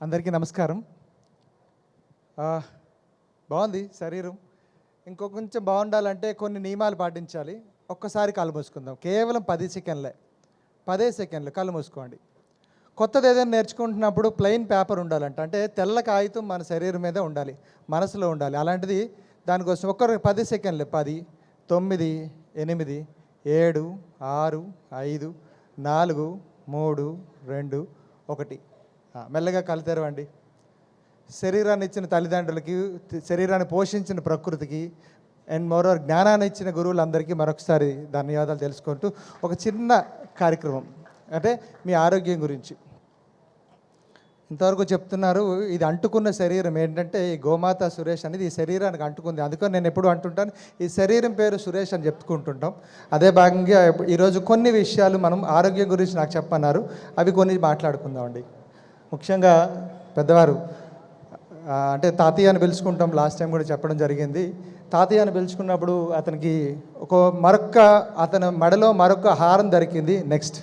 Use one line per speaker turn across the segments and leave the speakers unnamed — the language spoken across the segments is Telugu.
అందరికీ నమస్కారం. బాగుంది శరీరం. కొంచెం బాగుండాలంటే కొన్ని నియమాలు పాటించాలి. ఒక్కసారి కళ్ళు మూసుకుందాం. కేవలం 10 సెకండ్లే. 10 సెకండ్లు కళ్ళు మూసుకోండి. కొత్తది ఏదైనా నేర్చుకుంటున్నప్పుడు ప్లెయిన్ పేపర్ ఉండాలంట. అంటే తెల్ల కాగితం మన శరీరం మీద ఉండాలి, మనసులో ఉండాలి. అలాంటిది దానికోసం ఒక్కరు 10 సెకండ్లు. 10, 9, 8, 7, 6, 5, 4, 3, 2, 1. మెల్లగా కళ్ళు తెరవండి. శరీరాన్ని ఇచ్చిన తల్లిదండ్రులకి, శరీరాన్ని పోషించిన ప్రకృతికి అండ్ మరోవర్ జ్ఞానాన్ని ఇచ్చిన గురువులందరికీ మరొకసారి ధన్యవాదాలు తెలుసుకుంటూ ఒక చిన్న కార్యక్రమం, అంటే మీ ఆరోగ్యం గురించి. ఇంతవరకు చెప్తున్నారు, ఇది అంటుకున్న శరీరం ఏంటంటే ఈ గోమాత సురేష్ అనేది ఈ శరీరానికి అంటుకుంది. అందుకని నేను ఎప్పుడు అంటుంటాను, ఈ శరీరం పేరు సురేష్ అని చెప్పుకుంటుంటాం. అదే భాగంగా ఈరోజు కొన్ని విషయాలు మనం ఆరోగ్యం గురించి నాకు చెప్పన్నారు, అవి కొన్ని మాట్లాడుకుందామండి. ముఖ్యంగా పెద్దవారు అంటే తాతయ్య అని పిలుచుకుంటాం. లాస్ట్ టైం కూడా చెప్పడం జరిగింది. తాతయ్య అని పిలుచుకున్నప్పుడు అతనికి అతని మెడలో మరొక హారం దొరికింది. నెక్స్ట్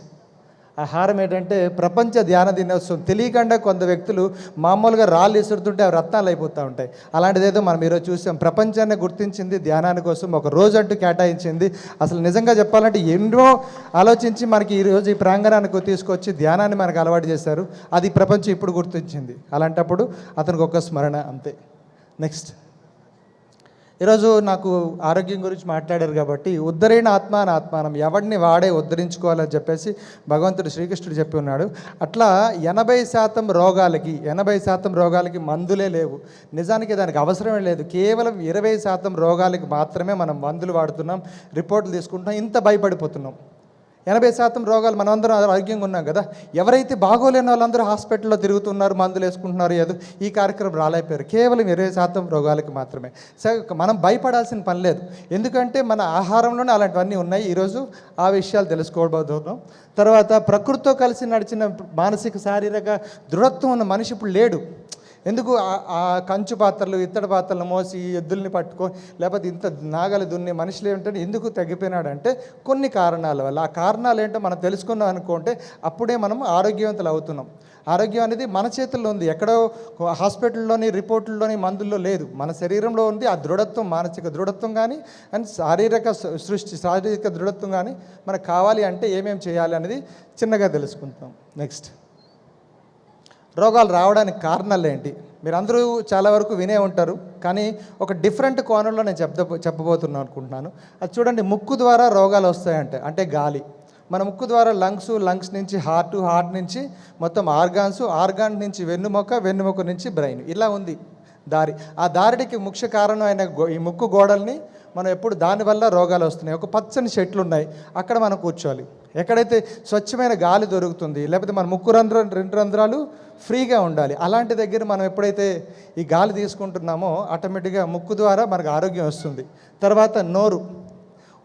ఆ హారం ఏంటంటే ప్రపంచ ధ్యాన దినోత్సవం. తెలియకుండా కొంత వ్యక్తులు మామూలుగా రాళ్ళు ఇసురుతుంటే అవి రత్నాలు అయిపోతూ ఉంటాయి. అలాంటిదేదో మనం ఈరోజు చూసాం. ప్రపంచాన్ని గుర్తించింది ధ్యానాని కోసం, ఒక రోజు అంటూ కేటాయించింది. అసలు నిజంగా చెప్పాలంటే ఎన్నో ఆలోచించి మనకి ఈరోజు ఈ ప్రాంగణానికి తీసుకొచ్చి ధ్యానాన్ని మనకు అలవాటు చేశారు. అది ప్రపంచం ఇప్పుడు గుర్తించింది. అలాంటప్పుడు అతనికి ఒక స్మరణ అంతే. నెక్స్ట్ ఈరోజు నాకు ఆరోగ్యం గురించి మాట్లాడారు కాబట్టి ఉద్ధరైన ఆత్మానం ఎవడిని వాడే ఉద్ధరించుకోవాలని చెప్పేసి భగవంతుడు శ్రీకృష్ణుడు చెప్పి ఉన్నాడు. అట్లా 80% రోగాలకి మందులే లేవు. నిజానికి దానికి అవసరమే లేదు. కేవలం 20% రోగాలకి మాత్రమే మనం మందులు వాడుతున్నాం, రిపోర్టులు తీసుకుంటున్నాం. ఇంత భయపడిపోతున్నాం. 80% రోగాలు మనమందరం ఆరోగ్యంగా ఉన్నాం కదా. ఎవరైతే బాగోలేని వాళ్ళందరూ హాస్పిటల్లో తిరుగుతున్నారు, మందులు వేసుకుంటున్నారు. ఏదో ఈ కార్యక్రమం రాలేకపోయారు. కేవలం 20% రోగాలకి మాత్రమే. సో మనం భయపడాల్సిన పని లేదు. ఎందుకంటే మన ఆహారంలోనే అలాంటివన్నీ ఉన్నాయి. ఈరోజు ఆ విషయాలు తెలుసుకోబోతున్నాం. తర్వాత ప్రకృతితో కలిసి నడిచిన మానసిక శారీరక దృఢత్వం ఉన్న మనిషి ఇప్పుడు లేడు. ఎందుకు? ఆ కంచు పాత్రలు, ఇత్తడి పాత్రలు మోసి ఎద్దుల్ని పట్టుకొని లేకపోతే ఇంత నాగలి దున్ని మనుషులు ఏమిటంటే ఎందుకు తగ్గిపోయినాడంటే కొన్ని కారణాల వల్ల. ఆ కారణాలు ఏంటో మనం తెలుసుకున్నాం అనుకుంటే అప్పుడే మనం ఆరోగ్యవంతులు అవుతున్నాం. ఆరోగ్యం అనేది మన చేతుల్లో ఉంది. ఎక్కడో హాస్పిటల్లోని రిపోర్టుల్లోని మందుల్లో లేదు, మన శరీరంలో ఉంది. ఆ దృఢత్వం, మానసిక దృఢత్వం కానీ అండ్ శారీరక దృఢత్వం కానీ మనకు కావాలి అంటే ఏమేమి చేయాలి అనేది చిన్నగా తెలుసుకుంటాం. నెక్స్ట్ రోగాలు రావడానికి కారణాలు ఏంటి? మీరు అందరూ చాలా వరకు వినే ఉంటారు, కానీ ఒక డిఫరెంట్ కోణంలో నేను చెప్పబోతున్నాను అనుకుంటున్నాను. అది చూడండి, ముక్కు ద్వారా రోగాలు వస్తాయంటే అంటే గాలి. మన ముక్కు ద్వారా లంగ్స్ నుంచి హార్ట్ నుంచి మొత్తం ఆర్గాన్ నుంచి వెన్నుముక నుంచి బ్రెయిన్, ఇలా ఉంది దారి. ఆ దారికి ముఖ్య కారణం అయిన ఈ ముక్కు గోడల్ని మనం ఎప్పుడు దానివల్ల రోగాలు వస్తున్నాయి. ఒక పచ్చని చెట్లు ఉన్నాయి, అక్కడ మనం కూర్చోవాలి. ఎక్కడైతే స్వచ్ఛమైన గాలి దొరుకుతుంది, లేకపోతే మన ముక్కు రెండు రంధ్రాలు ఫ్రీగా ఉండాలి. అలాంటి దగ్గర మనం ఎప్పుడైతే ఈ గాలి తీసుకుంటున్నామో ఆటోమేటిక్గా ముక్కు ద్వారా మనకు ఆరోగ్యం వస్తుంది. తర్వాత నోరు.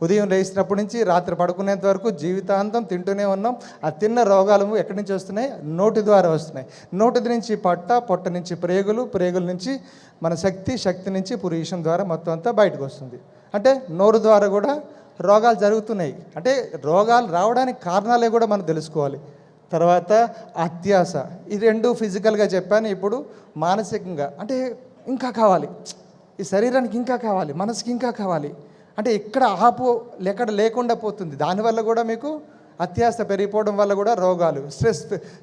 ఉదయం లేచినప్పటి నుంచి రాత్రి పడుకునేంత వరకు జీవితాంతం తింటూనే ఉన్నాం. ఆ తిన్న రోగాలు ఎక్కడి నుంచి వస్తున్నాయి? నోటి ద్వారా వస్తున్నాయి. నోటి నుంచి పొట్ట నుంచి ప్రేగుల నుంచి మన శక్తి నుంచి పురీషం ద్వారా మొత్తం అంతా బయటకు వస్తుంది. అంటే నోరు ద్వారా కూడా రోగాలు జరుగుతున్నాయి. అంటే రోగాలు రావడానికి కారణాలే కూడా మనం తెలుసుకోవాలి. తర్వాత అత్యాస. ఈ రెండు ఫిజికల్గా చెప్పాను. ఇప్పుడు మానసికంగా అంటే ఇంకా కావాలి, ఈ శరీరానికి ఇంకా కావాలి, మనసుకి ఇంకా కావాలి. అంటే ఎక్కడ ఎక్కడ లేకుండా పోతుంది. దానివల్ల కూడా మీకు అత్యాస పెరిగిపోవడం వల్ల కూడా రోగాలు,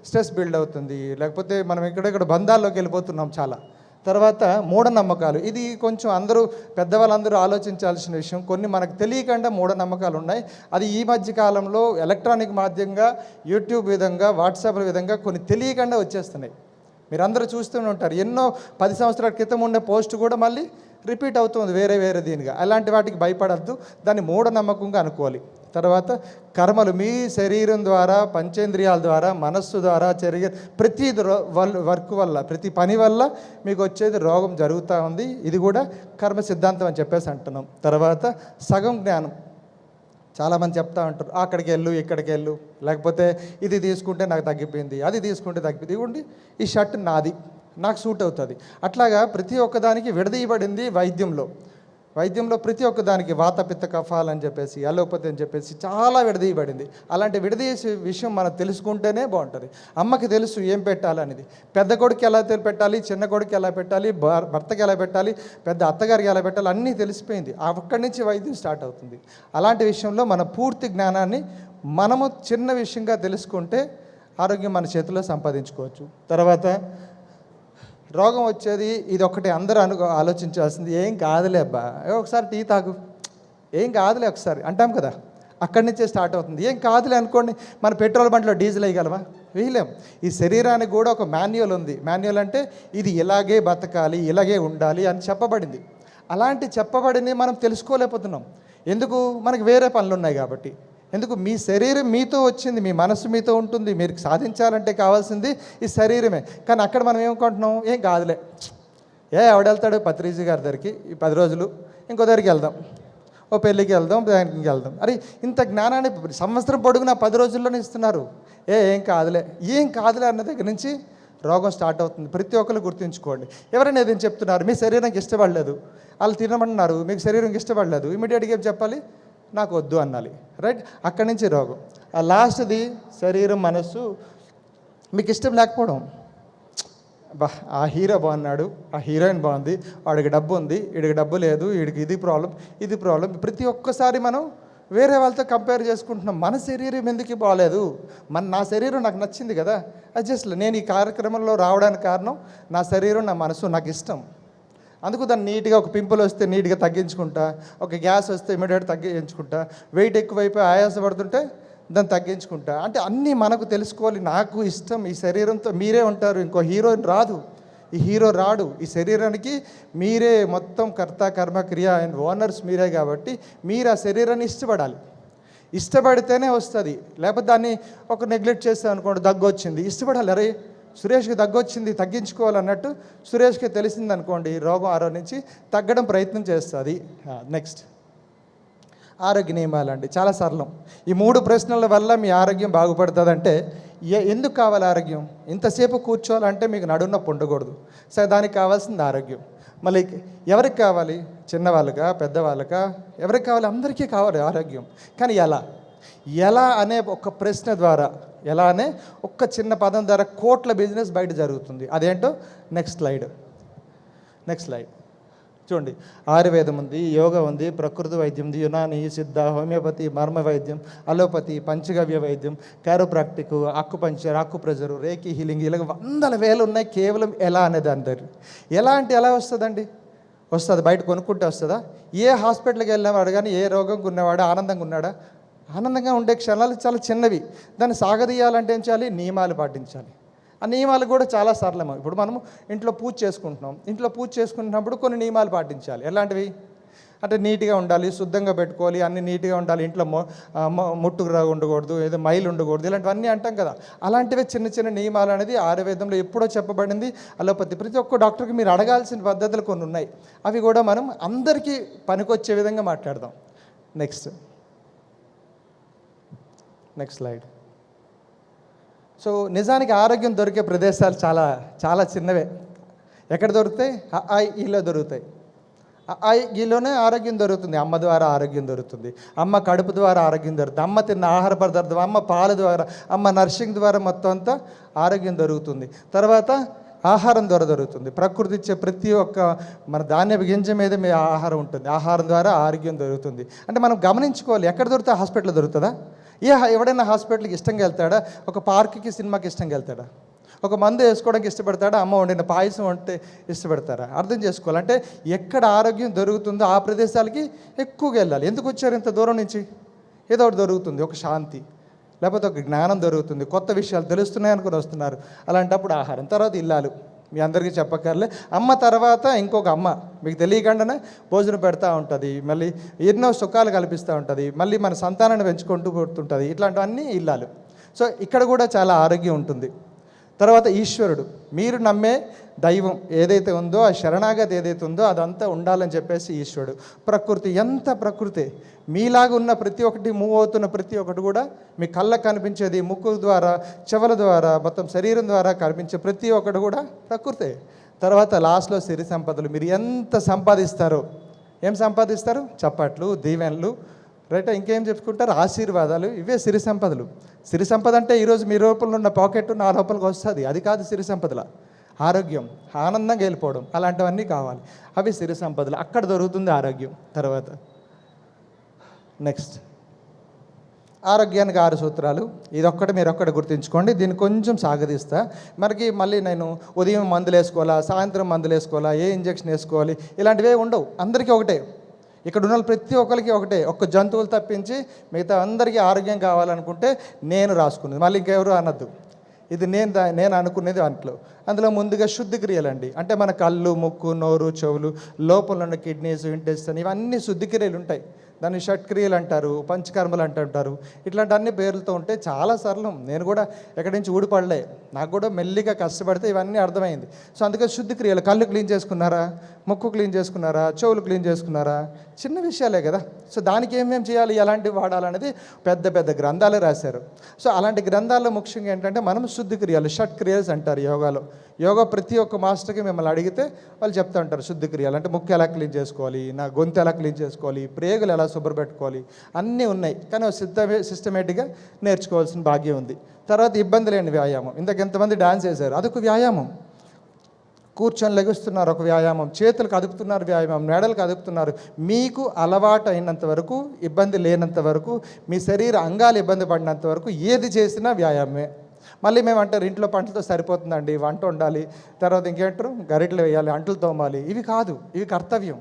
స్ట్రెస్ బిల్డ్ అవుతుంది. లేకపోతే మనం ఇక్కడ బంధాల్లోకి వెళ్ళిపోతున్నాం చాలా. తర్వాత మూఢనమ్మకాలు. ఇది కొంచెం పెద్దవాళ్ళందరూ ఆలోచించాల్సిన విషయం. కొన్ని మనకు తెలియకుండా మూఢనమ్మకాలు ఉన్నాయి. అది ఈ మధ్య కాలంలో ఎలక్ట్రానిక్ మాధ్యమంగా, యూట్యూబ్ విధంగా, వాట్సాప్ విధంగా కొన్ని తెలియకుండా వచ్చేస్తున్నాయి. మీరందరూ చూస్తూనే ఉంటారు. ఎన్నో 10 సంవత్సరాల క్రితం ఉండే పోస్ట్ కూడా మళ్ళీ రిపీట్ అవుతుంది వేరే దీనిగా. అలాంటి వాటికి భయపడద్దు, దాన్ని మూఢనమ్మకంగా అనుకోవాలి. తర్వాత కర్మలు. మీ శరీరం ద్వారా, పంచేంద్రియాల ద్వారా, మనస్సు ద్వారా జరిగే ప్రతి వర్క్ వల్ల, ప్రతి పని వల్ల మీకు వచ్చేది రోగం జరుగుతూ ఉంది. ఇది కూడా కర్మ సిద్ధాంతం అని చెప్పేసి అంటున్నాం. తర్వాత సగం జ్ఞానం. చాలామంది చెప్తా ఉంటారు, అక్కడికి వెళ్ళు, ఇక్కడికి వెళ్ళు, లేకపోతే ఇది తీసుకుంటే నాకు తగ్గిపోయింది, అది తీసుకుంటే తగ్గిపోయింది, ఇవ్వండి ఈ షర్ట్ నాది, నాకు సూట్ అవుతుంది. అట్లాగా ప్రతి ఒక్కదానికి విడదీయబడింది వైద్యంలో. వైద్యంలో ప్రతి ఒక్క దానికి వాత పిత్త కఫాలు అని చెప్పేసి అలోపతి అని చెప్పేసి చాలా విడదీయబడింది. అలాంటి విడదీసే విషయం మనం తెలుసుకుంటేనే బాగుంటుంది. అమ్మకి తెలుసు ఏం పెట్టాలనేది. పెద్ద కొడుకు ఎలా పెట్టాలి, చిన్న కొడుకు ఎలా పెట్టాలి, భర్తకి ఎలా పెట్టాలి, పెద్ద అత్తగారికి ఎలా పెట్టాలి అన్నీ తెలిసిపోయింది. అక్కడి నుంచి వైద్యం స్టార్ట్ అవుతుంది. అలాంటి విషయంలో మన పూర్తి జ్ఞానాన్ని మనము చిన్న విషయంగా తెలుసుకుంటే ఆరోగ్యం మన చేతిలో సంపాదించుకోవచ్చు. తర్వాత రోగం వచ్చేది ఇది ఒకటి అందరూ ఆలోచించాల్సింది. ఏం కాదులే అబ్బా, ఒకసారి టీ తాగు, ఏం కాదులే ఒకసారి అంటాం కదా, అక్కడి నుంచే స్టార్ట్ అవుతుంది. ఏం కాదులే అనుకోండి, మన పెట్రోల్ బండిలో డీజిల్ వేయగలవా? వేయలేం. ఈ శరీరానికి కూడా ఒక మాన్యువల్ ఉంది. మాన్యువల్ అంటే ఇది ఇలాగే బతకాలి, ఇలాగే ఉండాలి అని చెప్పబడింది. అలాంటి చెప్పబడినవి మనం తెలుసుకోలేకపోతున్నాం. ఎందుకు? మనకి వేరే పనులు ఉన్నాయి కాబట్టి. ఎందుకు? మీ శరీరం మీతో వచ్చింది, మీ మనసు మీతో ఉంటుంది. మీరు సాధించాలంటే కావాల్సింది ఈ శరీరమే. కానీ అక్కడ మనం ఏమనుకుంటున్నాం, ఏం కాదులే, ఎవడెళ్తాడు పత్రిజీ గారి దగ్గరికి ఈ 10 రోజులు, ఇంకో దగ్గరికి వెళ్దాం, ఓ పెళ్ళికి వెళ్దాం, దానికి వెళ్దాం. అరే ఇంత జ్ఞానాన్ని సంవత్సరం పొడుగున 10 రోజుల్లోనే ఇస్తున్నారు. ఏం కాదులే, ఏం కాదులే అన్న దగ్గర నుంచి రోగం స్టార్ట్ అవుతుంది. ప్రతి ఒక్కరు గుర్తుంచుకోండి. ఎవరైనా ఏదైనా చెప్తున్నారు, మీ శరీరానికి ఇష్టపడలేదు, వాళ్ళు తినమన్నారు, మీకు శరీరంకి ఇష్టపడలేదు, ఇమీడియట్గా ఏం చెప్పాలి? నాకు వద్దు అనాలి. రైట్? అక్కడి నుంచి రోగం. ఆ లాస్ట్ది శరీరం, మనస్సు మీకు ఇష్టం లేకపోవడం. బా ఆ హీరో బాగున్నాడు, ఆ హీరోయిన్ బాగుంది, వాడికి డబ్బు ఉంది, వీడికి డబ్బు లేదు, వీడికి ఇది ప్రాబ్లం. ప్రతి ఒక్కసారి మనం వేరే వాళ్ళతో కంపేర్ చేసుకుంటున్నాం. మన శరీరం ఎందుకు బాగలేదు, నా శరీరం నాకు నచ్చింది కదా. నేను ఈ కార్యక్రమంలో రావడానికి కారణం నా శరీరం, నా మనసు నాకు ఇష్టం. అందుకు దాన్ని నీట్గా, ఒక పింపుల్ వస్తే నీట్గా తగ్గించుకుంటా, ఒక గ్యాస్ వస్తే ఇమీడియట్ తగ్గించుకుంటా, వెయిట్ ఎక్కువైపోయి ఆయాసపడుతుంటే దాన్ని తగ్గించుకుంటా. అంటే అన్నీ మనకు తెలుసుకోవాలి. నాకు ఇష్టం ఈ శరీరంతో. మీరే ఉంటారు, ఇంకో హీరోయిన్ రాదు, ఈ హీరో రాడు. ఈ శరీరానికి మీరే మొత్తం కర్త కర్మ క్రియ అండ్ ఓనర్స్ మీరే కాబట్టి మీరు ఆ శరీరాన్ని ఇష్టపడాలి. ఇష్టపడితేనే వస్తుంది. లేకపోతే దాన్ని ఒక నెగ్లెక్ట్ చేస్తే అనుకోండి, దగ్గు వచ్చింది, ఇష్టపడాలి. అరే సురేష్కి దగ్గొచ్చింది, తగ్గించుకోవాలన్నట్టు సురేష్కి తెలిసింది అనుకోండి, రోగం ఆరో నుంచి తగ్గడం ప్రయత్నం చేస్తుంది. నెక్స్ట్ ఆరోగ్య నియమాలండి. చాలా సరళం. ఈ 3 ప్రశ్నల వల్ల మీ ఆరోగ్యం బాగుపడుతుందంటే ఎందుకు కావాలి ఆరోగ్యం? ఇంతసేపు కూర్చోవాలంటే మీకు నడుము నొప్పి ఉండకూడదు. సరే, దానికి కావాల్సింది ఆరోగ్యం. మళ్ళీ ఎవరికి కావాలి? చిన్నవాళ్ళకా, పెద్దవాళ్ళకా, ఎవరికి కావాలి? అందరికీ కావాలి ఆరోగ్యం. కానీ ఎలా అనే ఒక ప్రశ్న ద్వారా, ఎలా అనే ఒక్క చిన్న పదం ద్వారా కోట్ల బిజినెస్ బయట జరుగుతుంది. అదేంటో నెక్స్ట్ స్లైడ్ చూడండి. ఆయుర్వేదం ఉంది, యోగా ఉంది, ప్రకృతి వైద్యం ఉంది, యునాని, సిద్ధ, హోమియోపతి, మర్మ వైద్యం, అలోపతి, పంచగవ్య వైద్యం, క్యారోప్రాక్టిక్, ఆక్యుపంక్చర్, ఆక్యుప్రెషర్, రేకి హీలింగ్, ఇలా వందల వేలు ఉన్నాయి కేవలం ఎలా అనే దాని దగ్గర. ఎలా అంటే ఎలా వస్తుందండి? వస్తుంది, బయట కొనుక్కుంటే వస్తుందా? ఏ హాస్పిటల్కి వెళ్ళినవాడు కానీ ఏ రోగంగా ఉన్నవాడు ఆనందంగా ఉన్నాడా? ఆనందంగా ఉండే క్షణాలు చాలా చిన్నవి. దాన్ని సాగదీయాలంటే ఏం చేయాలి? నియమాలు పాటించాలి. ఆ నియమాలు కూడా చాలా సరళము. ఇప్పుడు మనము ఇంట్లో పూజ చేసుకుంటున్నాం. ఇంట్లో పూజ చేసుకుంటున్నప్పుడు కొన్ని నియమాలు పాటించాలి. ఎలాంటివి అంటే నీట్గా ఉండాలి, శుద్ధంగా పెట్టుకోవాలి, అన్నీ నీట్గా ఉండాలి, ఇంట్లో ముట్టుకు ఉండకూడదు, ఏదో మైలు ఉండకూడదు, ఇలాంటివన్నీ అంటాం కదా. అలాంటివే చిన్న చిన్న నియమాలు అనేది ఆయుర్వేదంలో ఎప్పుడో చెప్పబడింది. అలోపతి ప్రతి ఒక్క డాక్టర్కి మీరు అడగాల్సిన పద్ధతులు కొన్ని ఉన్నాయి. అవి కూడా మనం అందరికీ పనికొచ్చే విధంగా మాట్లాడదాం. Next slide. సో నిజానికి ఆరోగ్యం దొరికే ప్రదేశాలు చాలా చాలా చిన్నవే. ఎక్కడ దొరుకుతాయి? ఈలో దొరుకుతాయి. ఈలోనే ఆరోగ్యం దొరుకుతుంది. అమ్మ ద్వారా ఆరోగ్యం దొరుకుతుంది. అమ్మ కడుపు ద్వారా ఆరోగ్యం దొరుకుతుంది. అమ్మ తిన్న ఆహార పదార్థం, అమ్మ పాల ద్వారా, అమ్మ నర్సింగ్ ద్వారా మొత్తం అంతా ఆరోగ్యం దొరుకుతుంది. తర్వాత ఆహారం ద్వారా దొరుకుతుంది. ప్రకృతి ఇచ్చే ప్రతి ఒక్క మన ధాన్యపు గింజ మీద మీ ఆహారం ఉంటుంది. ఆహారం ద్వారా ఆరోగ్యం దొరుకుతుంది. అంటే మనం గమనించుకోవాలి. ఎక్కడ దొరుకుతా? హాస్పిటల్లో దొరుకుతుందా? ఎవడైనా హాస్పిటల్కి ఇష్టంగా వెళ్తాడా? ఒక పార్క్కి, సినిమాకి ఇష్టంగా వెళ్తాడా? ఒక మందు వేసుకోవడానికి ఇష్టపడతాడా? అమ్మ వండిన పాయసం అంటే ఇష్టపడతారా? అర్థం చేసుకోవాలి. అంటే ఎక్కడ ఆరోగ్యం దొరుకుతుందో ఆ ప్రదేశాలకి ఎక్కువగా వెళ్ళాలి. ఎందుకు వచ్చారు ఇంత దూరం నుంచి? ఏదో ఒకటి దొరుకుతుంది, ఒక శాంతి, లేకపోతే ఒక జ్ఞానం దొరుకుతుంది, కొత్త విషయాలు తెలుస్తున్నాయి అనుకుని వస్తున్నారు. అలాంటప్పుడు ఆహారం, తర్వాత ఇల్లాలు. మీ అందరికీ చెప్పక్కర్లే. అమ్మ తర్వాత ఇంకొక అమ్మ మీకు తెలియకుండానే భోజనం పెడతా ఉంటుంది, మళ్ళీ ఎన్నో సుఖాలు కల్పిస్తూ ఉంటుంది, మళ్ళీ మన సంతానాన్ని పెంచుకుంటూ పోతుంటుంది. ఇట్లాంటివన్నీ ఇల్లాలు. సో ఇక్కడ కూడా చాలా ఆరోగ్యం ఉంటుంది. తర్వాత ఈశ్వరుడు, మీరు నమ్మే దైవం ఏదైతే ఉందో, ఆ శరణాగతి ఏదైతే ఉందో అదంతా ఉండాలని చెప్పేసి ఈశ్వరుడు. ప్రకృతి, ఎంత ప్రకృతి మీలాగా ఉన్న ప్రతి ఒక్కటి, మూవ్ అవుతున్న ప్రతి ఒక్కటి కూడా మీ కళ్ళకు కనిపించేది, ముక్కు ద్వారా, చెవుల ద్వారా, మొత్తం శరీరం ద్వారా కనిపించే ప్రతి ఒక్కటి కూడా ప్రకృతే. తర్వాత లాస్ట్లో సిరి సంపదలు. మీరు ఎంత సంపాదిస్తారో, ఏం సంపాదిస్తారు? చప్పట్లు, దీవెనలు, రైట్, ఇంకేం చెప్పుకుంటారు? ఆశీర్వాదాలు. ఇవే సిరి సంపదలు. సిరి సంపద అంటే ఈరోజు మీ లోపల ఉన్న పాకెట్ నా లోపలికి వస్తుంది, అది కాదు సిరి సంపదల. ఆరోగ్యం, ఆనందంగా వెళ్ళిపోవడం, అలాంటివన్నీ కావాలి. అవి సిరి సంపదలు. అక్కడ దొరుకుతుంది ఆరోగ్యం. తర్వాత నెక్స్ట్, ఆరోగ్యానికి 6 సూత్రాలు. ఇదొక్కటి మీరు ఒక్కటి గుర్తుంచుకోండి. దీన్ని కొంచెం సాగదీస్తా. మనకి మళ్ళీ నేను ఉదయం మందులు వేసుకోవాలా, సాయంత్రం మందులు వేసుకోవాలా, ఏ ఇంజెక్షన్ వేసుకోవాలి, ఇలాంటివే ఉండవు. అందరికీ ఒకటే. ఇక్కడ ఉన్న ప్రతి ఒక్కరికి ఒకటే. ఒక్క జంతువులు తప్పించి మిగతా అందరికీ ఆరోగ్యం కావాలనుకుంటే నేను రాసుకున్నది, మళ్ళీ ఇంకెవరు అనద్దు. ఇది నేను అనుకునేది. అందులో ముందుగా శుద్ధి క్రియలండి. అంటే మన కళ్ళు, ముక్కు, నోరు, చెవులు, లోపల ఉన్న కిడ్నీస్, ఇంటెస్టైన్, ఇవన్నీ శుద్ధి క్రియలు ఉంటాయి. దాన్ని షట్క్రియలు అంటారు, పంచకర్మలు అంటుంటారు. ఇట్లాంటి అన్ని పేర్లతో ఉంటే చాలా సరళం. నేను కూడా ఎక్కడి నుంచి ఊడిపడలే, నాకు కూడా మెల్లిగా కష్టపడితే ఇవన్నీ అర్థమైంది. సో అందుకే శుద్ధి క్రియలు. కళ్ళు క్లీన్ చేసుకున్నారా, ముక్కు క్లీన్ చేసుకున్నారా, చెవులు క్లీన్ చేసుకున్నారా, చిన్న విషయాలే కదా. సో దానికి ఏమేమి చేయాలి, ఎలాంటివి వాడాలనేది పెద్ద పెద్ద గ్రంథాలే రాశారు. సో అలాంటి గ్రంథాల్లో ముఖ్యంగా ఏంటంటే మనం శుద్ధి క్రియలు, షట్ క్రియల్స్ అంటారు యోగాలో. యోగా ప్రతి ఒక్క మాస్టర్కి మిమ్మల్ని అడిగితే వాళ్ళు చెప్తూ ఉంటారు శుద్ధి క్రియలు అంటే ముక్కు ఎలా క్లీన్ చేసుకోవాలి, నా గొంతు ఎలా క్లీన్ చేసుకోవాలి, ప్రేగులు ఎలా శుభ్రపెట్టుకోవాలి, అన్నీ ఉన్నాయి. కానీ సిస్టమేటిక్గా నేర్చుకోవాల్సిన భాగ్యం ఉంది. తర్వాత ఇబ్బంది లేని వ్యాయామం. ఎంతమంది డాన్స్ చేశారు, అదొక వ్యాయామం. కూర్చొని లెగుస్తున్నారు, ఒక వ్యాయామం. చేతులు కదుపుతున్నారు, వ్యాయామం. మెడలు కదుపుతున్నారు. మీకు అలవాటు అయినంత వరకు, ఇబ్బంది లేనంత వరకు, మీ శరీర అంగాలు ఇబ్బంది పడినంత వరకు ఏది చేసినా వ్యాయామమే. మళ్ళీ మేము అంటారు ఇంట్లో పంటలతో సరిపోతుందండి, వంట వండాలి, తర్వాత ఇంకేంటారు గరిటలు వేయాలి, అంట్లు తోమాలి. ఇవి కాదు, ఇవి కర్తవ్యం.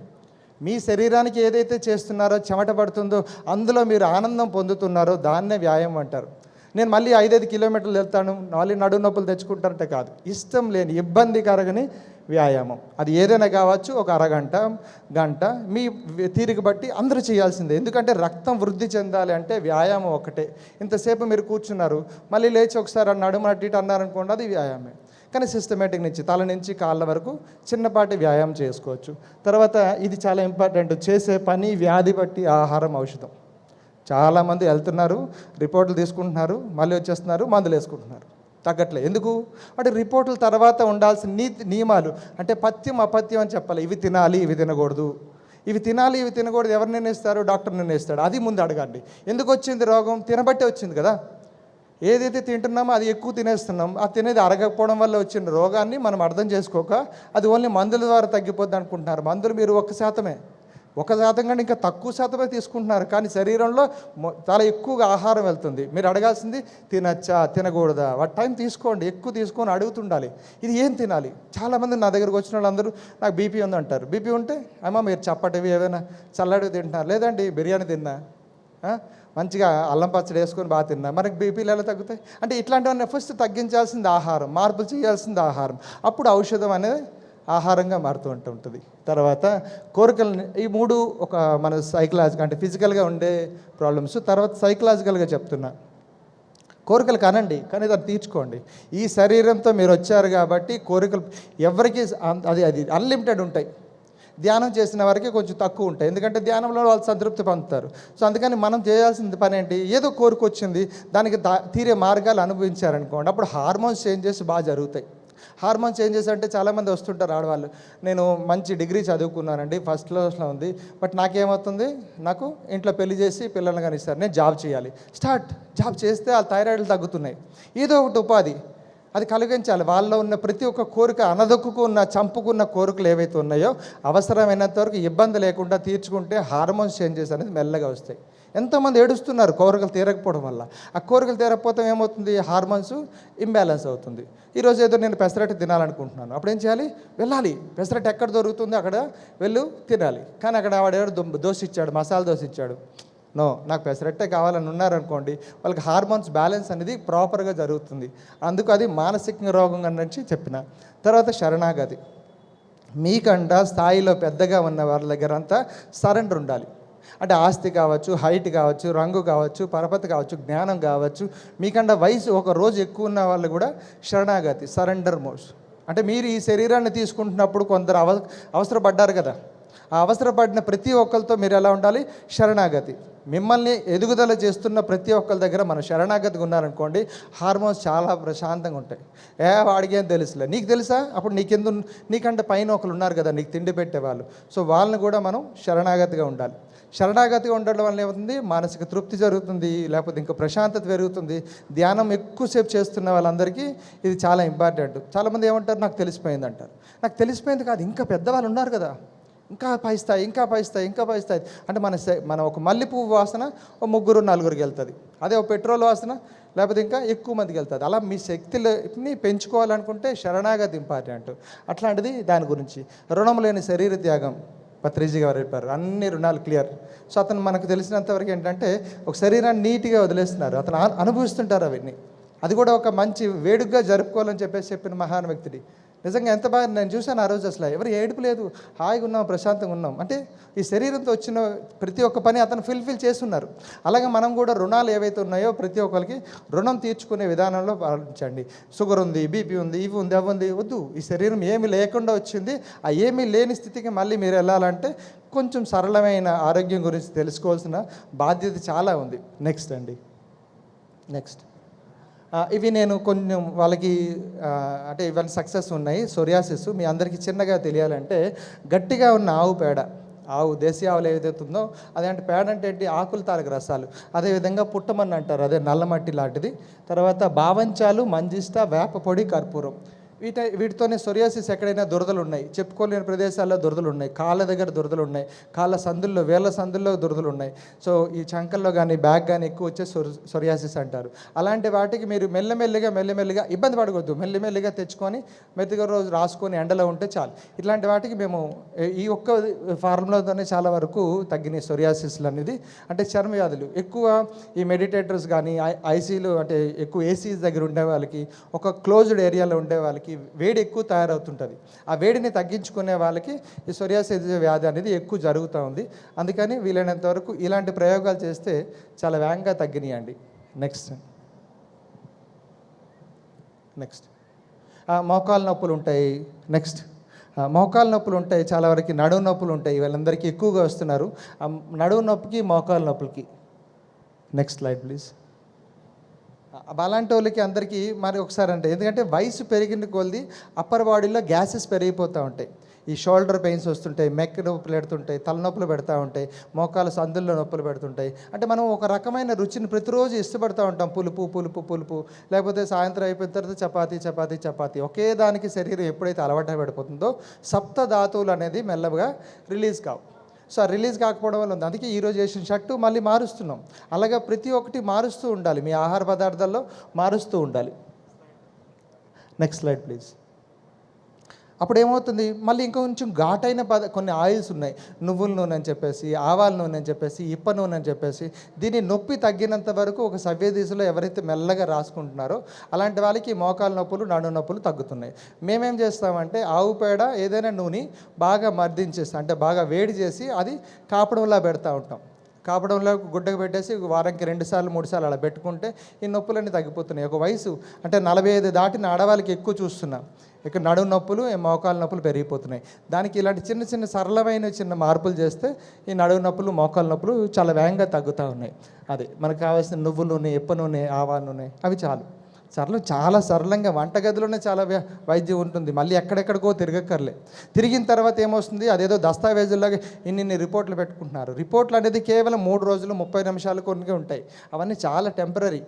మీ శరీరానికి ఏదైతే చేస్తున్నారో, చెమట పడుతుందో, అందులో మీరు ఆనందం పొందుతున్నారో దాన్నే వ్యాయామం అంటారు. నేను మళ్ళీ 5-5 కిలోమీటర్లు వెళ్తాను, మళ్ళీ నడుము నొప్పులు తెచ్చుకుంటారంటే కాదు. ఇష్టం లేని, ఇబ్బంది కరగని వ్యాయామం. అది ఏదైనా కావచ్చు. ఒక అరగంట, గంట, మీ తీరిక బట్టి అందరూ చేయాల్సిందే. ఎందుకంటే రక్తం వృద్ధి చెందాలి అంటే వ్యాయామం ఒకటే. ఇంతసేపు మీరు కూర్చున్నారు, మళ్ళీ లేచి ఒకసారి నడుము అటు ఇటు అన్నారనుకోండి, అది వ్యాయామే. కానీ సిస్టమేటిక్ నుంచి తల నుంచి కాళ్ళ వరకు చిన్నపాటి వ్యాయామం చేసుకోవచ్చు. తర్వాత ఇది చాలా ఇంపార్టెంట్, చేసే పని, వ్యాధి బట్టి ఆహారం, ఔషధం. చాలామంది వెళ్తున్నారు, రిపోర్టులు తీసుకుంటున్నారు, మళ్ళీ వచ్చేస్తున్నారు, మందులు వేసుకుంటున్నారు, తగ్గట్లే. ఎందుకు అంటే రిపోర్టుల తర్వాత ఉండాల్సిన నియమాలు అంటే పథ్యం అపథ్యం అని చెప్పాలి. ఇవి తినాలి, ఇవి తినకూడదు, ఇవి తినాలి, ఇవి తినకూడదు ఎవరు నిర్ణయిస్తారు? డాక్టర్ నిర్ణయిస్తాడు. అది ముందు అడగండి. ఎందుకు వచ్చింది రోగం? తినబట్టే వచ్చింది కదా. ఏదైతే తింటున్నామో అది ఎక్కువ తినేస్తున్నాం. ఆ తినేది అరగకపోవడం వల్ల వచ్చిన రోగాన్ని మనం అర్థం చేసుకోక అది ఓన్లీ మందుల ద్వారా తగ్గిపోద్ది అనుకుంటున్నారు. మందులు మీరు 1% 1% కంటే ఇంకా తక్కువ శాతమే తీసుకుంటున్నారు. కానీ శరీరంలో చాలా ఎక్కువగా ఆహారం వెళ్తుంది. మీరు అడగాల్సింది తినచ్చా, తినకూడదా, వాటి టైం తీసుకోండి, ఎక్కువ తీసుకొని అడుగుతుండాలి. ఇది ఏం తినాలి? చాలామంది నా దగ్గరకు వచ్చిన వాళ్ళందరూ నాకు బీపీ ఉంది అంటారు. బీపీ ఉంటే అమ్మ మీరు చప్పటివి ఏదైనా చల్లడివి తింటున్నారు, లేదండి బిర్యానీ తిన్నా, మంచిగా అల్లం పచ్చడి వేసుకొని బాగా తిన్నా, మనకి బీపీలు ఎలా తగ్గుతాయి? అంటే ఇట్లాంటివన్నీ ఫస్ట్ తగ్గించాల్సింది ఆహారం, మార్పులు చేయాల్సింది ఆహారం. అప్పుడు ఔషధం అనేది ఆహారంగా మారుతూ ఉంటుంది. తర్వాత కోరికలు. ఈ 3 ఒక మన సైకలాజికల్ అంటే ఫిజికల్గా ఉండే ప్రాబ్లమ్స్. తర్వాత సైకలాజికల్గా చెప్తున్నా, కోరికలు కనండి, కానీ దాన్ని తీర్చుకోండి. ఈ శరీరంతో మీరు వచ్చారు కాబట్టి కోరికలు ఎవరికి అది అన్లిమిటెడ్ ఉంటాయి. ధ్యానం చేసిన వారికి కొంచెం తక్కువ ఉంటాయి, ఎందుకంటే ధ్యానంలో వాళ్ళు సంతృప్తి పొందుతారు. సో అందుకని మనం చేయాల్సిన పని ఏంటి? ఏదో కోరిక వచ్చింది, దానికి తీరే మార్గాలు అనుభవించారనుకోండి, అప్పుడు హార్మోన్స్ చేంజెస్ బాగా జరుగుతాయి. హార్మోన్ చేంజెస్ అంటే చాలామంది వస్తుంటారు ఆడవాళ్ళు, నేను మంచి డిగ్రీ చదువుకున్నానండి, ఫస్ట్ క్లాస్లో ఉంది, బట్ నాకేమవుతుంది, నాకు ఇంట్లో పెళ్లి చేసి పిల్లల్ని కానీ ఇస్తారు, నేను జాబ్ చేయాలి. జాబ్ చేస్తే ఆ థైరాయిడ్లు తగ్గుతున్నాయి. ఏదో ఒకటి ఉపాధి అది కలిగించాలి. వాళ్ళలో ఉన్న ప్రతి ఒక్క కోరిక, అనదొక్కున్న చంపుకున్న కోరికలు ఏవైతే ఉన్నాయో అవసరమైనంత వరకు ఇబ్బంది లేకుండా తీర్చుకుంటే హార్మోన్స్ చేంజెస్ అనేది మెల్లగా వస్తాయి. ఎంతోమంది ఏడుస్తున్నారు కోరికలు తీరకపోవడం వల్ల. ఆ కోరికలు తీరకపోతే ఏమవుతుంది? హార్మోన్స్ ఇంబ్యాలెన్స్ అవుతుంది. ఈరోజు ఏదో నేను పెసరట్టు తినాలనుకుంటున్నాను, అప్పుడు ఏం చేయాలి? వెళ్ళాలి. పెసరట్టు ఎక్కడ దొరుకుతుంది అక్కడ వెళ్ళు తినాలి. కానీ అక్కడ వాడేవాడు దోశ ఇచ్చాడు, మసాలా దోశ ఇచ్చాడు. నో, నాకు పెసరట్టే కావాలని ఉన్నారనుకోండి, వాళ్ళకి హార్మోన్స్ బ్యాలెన్స్ అనేది ప్రాపర్గా జరుగుతుంది. అందుకు అది మానసిక రోగం అని చెప్పిన. తర్వాత శరణాగతి. మీకంట స్థాయిలో పెద్దగా ఉన్న వాళ్ళ దగ్గర అంతా సరెండర్ ఉండాలి. అంటే ఆస్తి కావచ్చు, హైట్ కావచ్చు, రంగు కావచ్చు, పరపతి కావచ్చు, జ్ఞానం కావచ్చు, మీకంటే వయసు ఒక రోజు ఎక్కువ ఉన్న వాళ్ళు కూడా శరణాగతి, సరెండర్ మోడ్స్. అంటే మీరు ఈ శరీరాన్ని తీసుకుంటున్నప్పుడు కొందరు అవసరపడ్డారు కదా, ఆ అవసరపడిన ప్రతి ఒక్కరితో మీరు ఎలా ఉండాలి? శరణాగతి. మిమ్మల్ని ఎదుగుదల చేస్తున్న ప్రతి ఒక్కరి దగ్గర మనం శరణాగతిగా ఉన్నారనుకోండి, హార్మోన్స్ చాలా ప్రశాంతంగా ఉంటాయి. వాడికి ఏం తెలుసులే, నీకు తెలుసా? అప్పుడు నీకంటే పైన ఒకరు ఉన్నారు కదా నీకు తిండి పెట్టేవాళ్ళు. సో వాళ్ళని కూడా మనం శరణాగతిగా ఉండాలి. శరణాగతిగా ఉండడం వల్ల ఏమవుతుంది? మానసిక తృప్తి జరుగుతుంది, లేకపోతే ఇంకా ప్రశాంతత పెరుగుతుంది. ధ్యానం ఎక్కువసేపు చేస్తున్న వాళ్ళందరికీ ఇది చాలా ఇంపార్టెంట్. చాలామంది ఏమంటారు? నాకు తెలిసిపోయింది అంటారు. నాకు తెలిసిపోయింది కాదు, ఇంకా పెద్దవాళ్ళు ఉన్నారు కదా, ఇంకా పై స్థాయి, ఇంకా పై స్థాయి, ఇంకా పై స్థాయి అంటే మన ఒక మల్లె పువ్వు వాసన ఓ 3-4కి వెళ్తుంది. అదే ఒక పెట్రోల్ వాసన లేకపోతే ఇంకా ఎక్కువ మందికి వెళ్తుంది. అలా మీ శక్తిని పెంచుకోవాలనుకుంటే శరణాగతి ఇంపార్టెంట్. అట్లాంటిది దాని గురించి. రుణం లేని శరీర త్యాగం పత్రిజీ గారు చెప్పారు. అన్ని రుణాలు క్లియర్. సో అతను మనకు తెలిసినంతవరకు ఏంటంటే ఒక శరీరాన్ని నీట్గా వదిలేస్తున్నారు, అతను అనుభవిస్తుంటారు అవన్నీ. అది కూడా ఒక మంచి వేడుకగా జరుపుకోవాలని చెప్పిన మహాన్ వ్యక్తిది. నిజంగా ఎంత బాగా నేను చూశాను ఆ రోజు. అసలు ఎవరు ఏడుపు లేదు, హాయిగా ఉన్నాం, ప్రశాంతంగా ఉన్నాం. అంటే ఈ శరీరంతో వచ్చిన ప్రతి ఒక్క పని అతను ఫిల్ చేస్తున్నారు. అలాగే మనం కూడా రుణాలు ఏవైతే ఉన్నాయో ప్రతి ఒక్కరికి రుణం తీర్చుకునే విధానంలో పాటించండి. షుగర్ ఉంది, బీపీ ఉంది, ఇవి ఉంది, అవి ఉంది, వద్దు. ఈ శరీరం ఏమీ లేకుండా వచ్చింది. ఆ ఏమీ లేని స్థితికి మళ్ళీ మీరు వెళ్ళాలంటే కొంచెం సరళమైన ఆరోగ్యం గురించి తెలుసుకోవాల్సిన బాధ్యత చాలా ఉంది. నెక్స్ట్ ఇవి నేను కొంచెం వాళ్ళకి అంటే ఇవన్నీ సక్సెస్ ఉన్నాయి. సోరియాసిస్ మీ అందరికీ చిన్నగా తెలియాలంటే, గట్టిగా ఉన్న ఆవు పేడ, దేశీయ ఆవులు ఏదైతే ఉందో అదేంటి పేడ అంటే ఏంటి? ఆకులు తాలూకు రసాలు. అదేవిధంగా పుట్టమని అంటారు, అదే నల్లమట్టి లాంటిది. తర్వాత బావంచాలు, మంజిష్ట, వేప పొడి, కర్పూరం. వీటితోనే సోరియాసిస్ ఎక్కడైనా దురదలు ఉన్నాయి, చెప్పుకోలేని ప్రదేశాల్లో దురదలు ఉన్నాయి, కాళ్ళ దగ్గర దురదలు ఉన్నాయి, కాళ్ళ సందుల్లో, వేళ్ళ సందుల్లో దురదలు ఉన్నాయి. సో ఈ చంకల్లో కానీ బ్యాక్ కానీ ఎక్కువ వచ్చే సోరియాసిస్ అంటారు. అలాంటి వాటికి మీరు మెల్లిమెల్లిగా ఇబ్బంది పడకూడదు. మెల్లిమెల్లిగా తెచ్చుకొని మెత్తగా రోజు రాసుకొని ఎండలో ఉంటే చాలు. ఇట్లాంటి వాటికి మేము ఈ ఒక్క ఫార్ములాతోనే చాలా వరకు తగ్గినాయి సోరియాసిస్లు అనేది. అంటే చర్మ వ్యాధులు ఎక్కువ ఈ మెడిటేటర్స్ కానీ ఐసీలు అంటే ఎక్కువ ఏసీస్ దగ్గర ఉండే వాళ్ళకి, ఒక క్లోజ్డ్ ఏరియాలో ఉండే వాళ్ళకి వేడి ఎక్కువ తయారవుతుంటుంది. ఆ వేడిని తగ్గించుకునే వాళ్ళకి ఈ సోరియాసిస్ వ్యాధి అనేది ఎక్కువ జరుగుతూ ఉంది. అందుకని వీలైనంత వరకు ఇలాంటి ప్రయోగాలు చేస్తే చాలా వేగంగా తగ్గినాయండి. నెక్స్ట్ మోకాలు నొప్పులు ఉంటాయి. మోకాలు నొప్పులు ఉంటాయి, చాలా వరకు నడుము నొప్పులు ఉంటాయి. వీళ్ళందరికీ ఎక్కువగా వస్తున్నారు నడుము నొప్పికి, మోకాలు నొప్పులకి. Next slide please. అలాంటి వాళ్ళకి అందరికీ మరి ఒకసారి అంటే, ఎందుకంటే వయసు పెరిగిన కొలది అప్పర్ బాడీలో గ్యాసెస్ పెరిగిపోతూ ఉంటాయి. ఈ షోల్డర్ పెయిన్స్ వస్తుంటాయి, మెక్ నొప్పులు పెడుతుంటాయి, తలనొప్పులు పెడతా ఉంటాయి, మోకాల సందుల్లో నొప్పులు పెడుతుంటాయి. అంటే మనం ఒక రకమైన రుచిని ప్రతిరోజు ఇష్టపడుతూ ఉంటాం, పులుపు, లేకపోతే సాయంత్రం అయిపోయిన తర్వాత చపాతీ. ఒకే దానికి శరీరం ఎప్పుడైతే అలవాటు పడిపోతుందో సప్త ధాతువులు అనేది మెల్లగా రిలీజ్ కావు. సో రిలీజ్ కాకపోవడం వల్ల ఉంది. అందుకే ఈరోజు చేసిన షర్టు మళ్ళీ మారుస్తున్నాం. అలాగే ప్రతి ఒక్కటి మారుస్తూ ఉండాలి, మీ ఆహార పదార్థాల్లో మారుస్తూ ఉండాలి. Next slide please. అప్పుడు ఏమవుతుంది? మళ్ళీ ఇంకొంచెం ఘాటైన కొన్ని ఆయిల్స్ ఉన్నాయి, నువ్వుల నూనె అని చెప్పేసి, ఆవాల నూనె అని చెప్పేసి, ఇప్ప నూనె అని చెప్పేసి. దీన్ని నొప్పి తగ్గినంత వరకు ఒక సవ్య దిశలో ఎవరైతే మెల్లగా రాసుకుంటున్నారో అలాంటి వాళ్ళకి మోకాలు నొప్పులు, నడు నొప్పులు తగ్గుతున్నాయి. మేమేం చేస్తామంటే ఆవు పేడ ఏదైనా నూనె బాగా మర్దించేసి, అంటే బాగా వేడి చేసి అది కాపడంలా పెడతా ఉంటాం. కాపడంలో గుడ్డకు పెట్టేసి వారానికి 2 సార్లు 3 సార్లు అలా పెట్టుకుంటే ఈ నొప్పులన్నీ తగ్గిపోతున్నాయి. ఒక వయసు అంటే 45 దాటిన ఆడవాళ్ళకి ఎక్కువ చూస్తున్నాం ఇక్కడ నడుము నొప్పులు, మోకాలు నొప్పులు పెరిగిపోతున్నాయి. దానికి ఇలాంటి చిన్న సరళమైన మార్పులు చేస్తే ఈ నడుము నొప్పులు, మోకాలు నొప్పులు చాలా వేగంగా తగ్గుతూ ఉన్నాయి. అదే మనకు కావాల్సిన నువ్వుల నూనె, ఇప్ప నూనె, ఆవాల నూనె, అవి చాలా సరళంగా వంటగదిలోనే చాలా వైద్యం ఉంటుంది. మళ్ళీ ఎక్కడెక్కడికో తిరగక్కర్లే. తిరిగిన తర్వాత ఏమొస్తుంది? అదేదో దస్తావేజుల్లాగా ఇన్ని రిపోర్ట్లు పెట్టుకుంటున్నారు. రిపోర్ట్లు అనేది కేవలం 3 రోజులు 30 నిమిషాలు కొన్ని ఉంటాయి. అవన్నీ చాలా టెంపరీ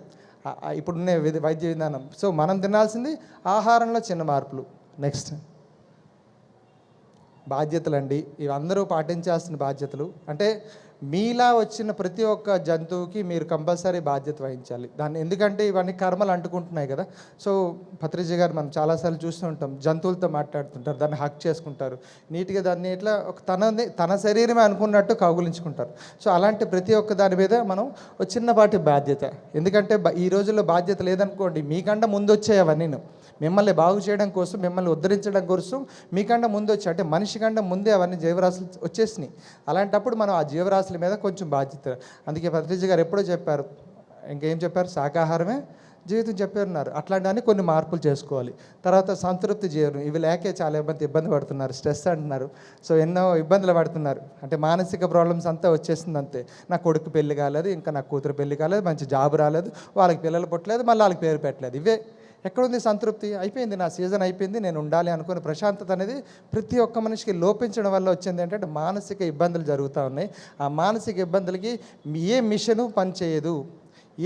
ఇప్పుడున్న వైద్య విధానం. సో మనం తినాల్సింది ఆహారంలో చిన్న మార్పులు. నెక్స్ట్ బాధ్యతలు అండి. ఇవి అందరూ పాటించాల్సిన బాధ్యతలు. అంటే మీలా వచ్చిన ప్రతి ఒక్క జంతువుకి మీరు కంపల్సరీ బాధ్యత వహించాలి దాన్ని. ఎందుకంటే ఇవన్నీ కర్మలు అంటుకుంటున్నాయి కదా. సో పత్రిజీ గారు మనం చాలాసార్లు చూస్తూ ఉంటాం, జంతువులతో మాట్లాడుతుంటారు, దాన్ని హక్ చేసుకుంటారు, నీట్గా దాన్ని ఇట్లా తన శరీరమే అనుకున్నట్టు కౌగులించుకుంటారు. సో అలాంటి ప్రతి ఒక్క దాని మీద మనం ఒక చిన్నపాటి బాధ్యత. ఎందుకంటే ఈ రోజుల్లో బాధ్యత లేదనుకోండి, మీకంటే ముందు వచ్చాయి అవన్నీ. మిమ్మల్ని బాగు చేయడం కోసం, మిమ్మల్ని ఉద్ధరించడం కోసం మీకంటే ముందు వచ్చాయి. అంటే మనిషి కంటే ముందే అవన్నీ జీవరాశులు వచ్చేసినాయి. అలాంటప్పుడు మనం ఆ జీవరాశుల మీద కొంచెం బాధ్యత. అందుకే పత్రిజీ గారు ఎప్పుడో చెప్పారు, ఇంకేం చెప్పారు? శాకాహారమే జీవితం చెప్పారున్నారు. అట్లాంటివన్నీ కొన్ని మార్పులు చేసుకోవాలి. తర్వాత సంతృప్తి జీవనం, ఇవి లేకే చాలా ఇబ్బంది పడుతున్నారు. స్ట్రెస్ అంటున్నారు. సో ఎన్నో ఇబ్బందులు పడుతున్నారు. అంటే మానసిక ప్రాబ్లమ్స్ అంతా వచ్చేసింది అంతే. నా కొడుకు పెళ్లి కాలేదు, ఇంకా నా కూతురు పెళ్లి కాలేదు, మంచి జాబ్ రాలేదు, వాళ్ళకి పిల్లలు పుట్టలేదు, మళ్ళీ వాళ్ళకి పేరు పెట్టలేదు. ఇవే ఎక్కడుంది సంతృప్తి? అయిపోయింది, నా సీజన్ అయిపోయింది, నేను ఉండాలి అనుకునే ప్రశాంతత అనేది ప్రతి ఒక్క మనిషికి లోపించడం వల్ల వచ్చింది ఏంటంటే మానసిక ఇబ్బందులు జరుగుతూ ఉన్నాయి. ఆ మానసిక ఇబ్బందులకి ఏ మిషను పనిచేయదు,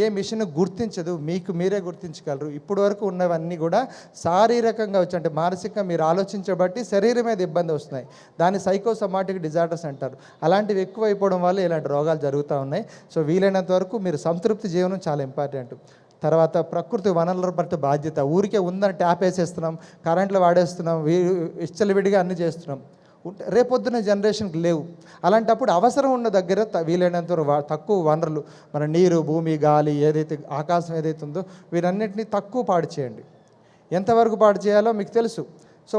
ఏ మిషన్ గుర్తించదు, మీకు మీరే గుర్తించగలరు. ఇప్పటి వరకు ఉన్నవన్నీ కూడా శారీరకంగా వచ్చి, అంటే మానసికంగా మీరు ఆలోచించబట్టి శరీరం మీద ఇబ్బంది వస్తున్నాయి. దాన్ని సైకోసమాటిక్ డిజార్డర్స్ అంటారు. అలాంటివి ఎక్కువైపోవడం వల్ల ఇలాంటి రోగాలు జరుగుతూ ఉన్నాయి. సో వీలైనంత వరకు మీరు సంతృప్తి జీవనం చాలా ఇంపార్టెంట్. తర్వాత ప్రకృతి వనరుల పట్ల బాధ్యత. ఊరికే ఉందని ట్యాప్ వేసేస్తున్నాం, కరెంట్లు వాడేస్తున్నాం, విచ్చలవిడిగా అన్నీ చేస్తున్నాం. రేపొద్దున జనరేషన్కి లేవు. అలాంటప్పుడు అవసరం ఉన్న దగ్గర వీలైనంత తక్కువ వనరులు, మన నీరు, భూమి, గాలి, ఏదైతే ఆకాశం ఏదైతే ఉందో వీరన్నింటినీ తక్కువ పాడు చేయండి. ఎంతవరకు పాడు చేయాలో మీకు తెలుసు. సో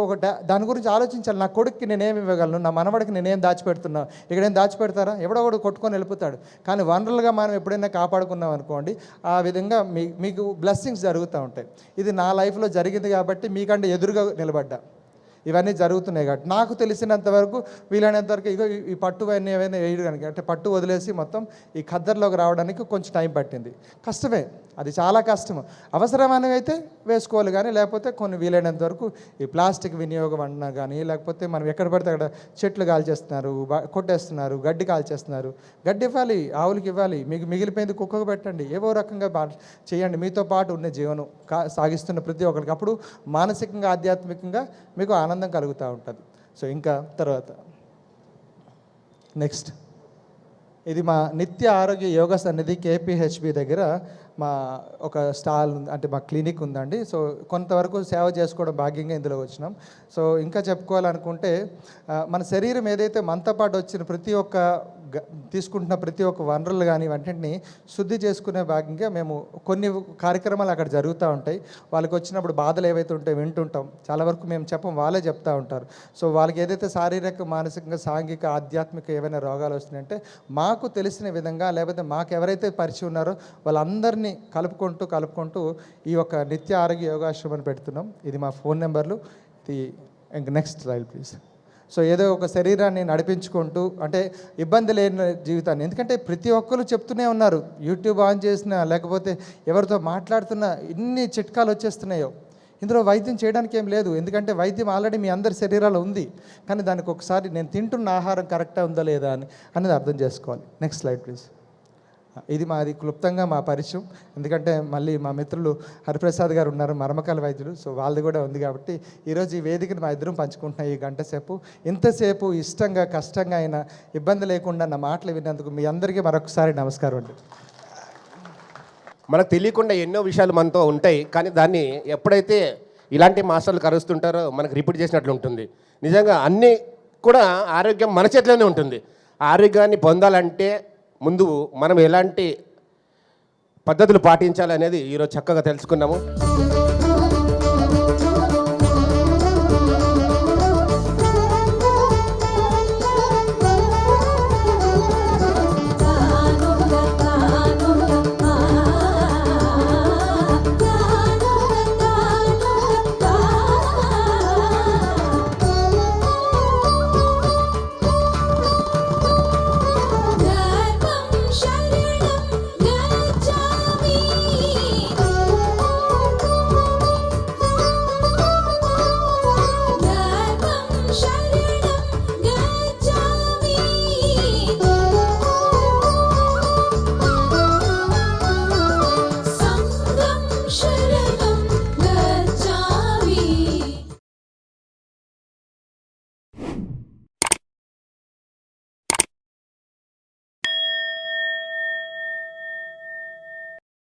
దాని గురించి ఆలోచించాలి. నా కొడుక్కి నేనేమి ఇవ్వగలను, నా మనవడికి నేనేం దాచిపెడుతున్నా. ఇక్కడేం దాచిపెడతారా? ఎవడో ఒకడు కొట్టుకొని వెళ్ళిపోతాడు. కానీ వనరులుగా మనం ఎప్పుడైనా కాపాడుకున్నాం అనుకోండి, ఆ విధంగా మీకు బ్లెస్సింగ్స్ జరుగుతూ ఉంటాయి. ఇది నా లైఫ్లో జరిగింది కాబట్టి మీకంటే ఎదురుగా నిలబడ్డా. ఇవన్నీ జరుగుతున్నాయి కాబట్టి నాకు తెలిసినంత వరకు వీలైనంతవరకు ఇగో ఈ పట్టు అన్నీ ఏమైనా వేయడానికి, అంటే పట్టు వదిలేసి మొత్తం ఈ ఖద్దర్లోకి రావడానికి కొంచెం టైం పట్టింది. కష్టమే, అది చాలా కష్టము. అవసరమైనవి అయితే వేసుకోవాలి, కానీ లేకపోతే కొన్ని వీలైనంత వరకు ఈ ప్లాస్టిక్ వినియోగం అన్నా కానీ, లేకపోతే మనం ఎక్కడ పడితే అక్కడ చెట్లు కాల్చేస్తున్నారు, కొట్టేస్తున్నారు, గడ్డి కాల్చేస్తున్నారు. గడ్డి ఇవ్వాలి, ఆవులకి ఇవ్వాలి, మీకు మిగిలిపోయింది కుక్కకు పెట్టండి. ఏవో రకంగా చేయండి. మీతో పాటు ఉన్న జీవనం సాగిస్తున్న ప్రతి ఒక్కరికి అప్పుడు మానసికంగా ఆధ్యాత్మికంగా మీకు ఆనందం కలుగుతూ ఉంటుంది. సో ఇంకా తర్వాత నెక్స్ట్, ఇది మా నిత్య ఆరోగ్య యోగ సన్నిధి కేపీహెచ్బి దగ్గర మా ఒక స్టాల్, అంటే మా క్లినిక్ ఉందండి. సో కొంతవరకు సేవ చేసుకోవడం భాగ్యంగా ఇందులో వచ్చినాం. సో ఇంకా చెప్పుకోవాలనుకుంటే మన శరీరం ఏదైతే మనతో పాటు వచ్చిన ప్రతి ఒక్క తీసుకుంటున్న ప్రతి ఒక్క వనరులు కానీ వాటిని శుద్ధి చేసుకునే భాగంగా మేము కొన్ని కార్యక్రమాలు అక్కడ జరుగుతూ ఉంటాయి. వాళ్ళకి వచ్చినప్పుడు బాధలు ఏవైతే ఉంటాయో వింటుంటాం. చాలా వరకు మేము చెప్పం, వాళ్ళే చెప్తూ ఉంటారు. సో వాళ్ళకి ఏదైతే శారీరక, మానసికంగా, సాంఘిక, ఆధ్యాత్మిక ఏవైనా రోగాలు వస్తున్నాయంటే మాకు తెలిసిన విధంగా, లేకపోతే మాకు ఎవరైతే పరిచయం ఉన్నారో వాళ్ళందరినీ కలుపుకుంటూ ఈ యొక్క నిత్య ఆరోగ్య యోగాశ్రమాన్ని పెడుతున్నాం. ఇది మా ఫోన్ నెంబర్లు. ఇది ఇంక నెక్స్ట్ స్లైడ్ ప్లీజ్. సో ఏదో ఒక శరీరాన్ని నడిపించుకుంటూ, అంటే ఇబ్బంది లేని జీవితాన్ని, ఎందుకంటే ప్రతి ఒక్కరు చెప్తూనే ఉన్నారు, యూట్యూబ్ ఆన్ చేసినా లేకపోతే ఎవరితో మాట్లాడుతున్నా ఇన్ని చిట్కాలు వచ్చేస్తున్నాయో. ఇందులో వైద్యం చేయడానికి ఏం లేదు, ఎందుకంటే వైద్యం ఆల్రెడీ మీ అందరి శరీరాల్లో ఉంది. కానీ దానికి ఒకసారి నేను తింటున్న ఆహారం కరెక్టా ఉందా లేదా అనేది అర్థం చేసుకోవాలి. Next slide please. ఇది మాది క్లుప్తంగా మా పరిచయం. ఎందుకంటే మళ్ళీ మా మిత్రులు హరిప్రసాద్ గారు ఉన్నారు, మర్మకాల వైద్యులు. సో వాళ్ళది కూడా ఉంది కాబట్టి ఈరోజు ఈ వేదికను మా ఇద్దరం పంచుకుంటున్నాం. ఈ గంట సేపు ఇంతసేపు ఇష్టంగా, కష్టంగా అయినా ఇబ్బంది లేకుండా నా మాటలు విన్నందుకు మీ అందరికీ మరొకసారి నమస్కారం అండి.
మనకు తెలియకుండా ఎన్నో విషయాలు మనతో ఉంటాయి, కానీ దాన్ని ఎప్పుడైతే ఇలాంటి మాస్టర్లు కరుస్తుంటారో మనకు రిపీట్ చేసినట్లు ఉంటుంది. నిజంగా అన్నీ కూడా ఆరోగ్యం మన చేతిలోనే ఉంటుంది. ఆరోగ్యాన్ని పొందాలంటే ముందు మనం ఎలాంటి పద్ధతులు పాటించాలనేది ఈరోజు చక్కగా తెలుసుకున్నాము.